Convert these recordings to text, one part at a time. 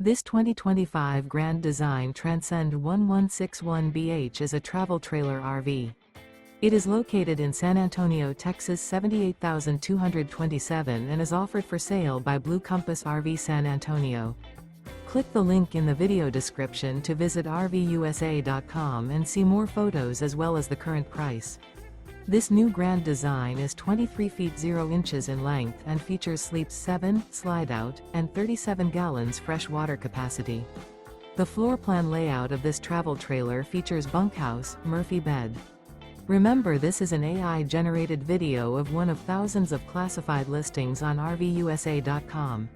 This 2025 Grand Design Transcend 1161BH is a travel trailer RV. It is located in San Antonio, Texas 78227 and is offered for sale by Blue Compass RV San Antonio. Click the link in the video description to visit RVUSA.com and see more photos as well as the current price. This new Grand Design is 23 feet 0 inches in length and features sleeps 7, Slideout, and 37 gallons fresh water capacity. The floor plan layout of this travel trailer features bunkhouse, Murphy bed. Remember, this is an AI-generated video of one of thousands of classified listings on RVUSA.com.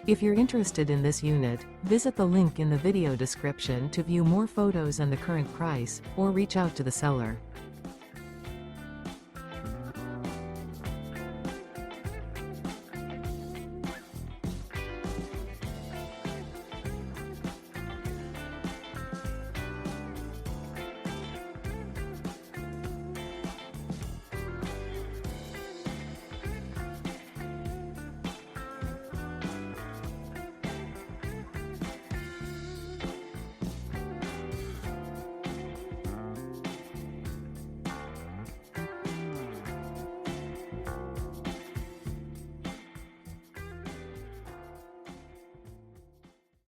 If you're interested in this unit, visit the link in the video description to view more photos and the current price, or reach out to the seller.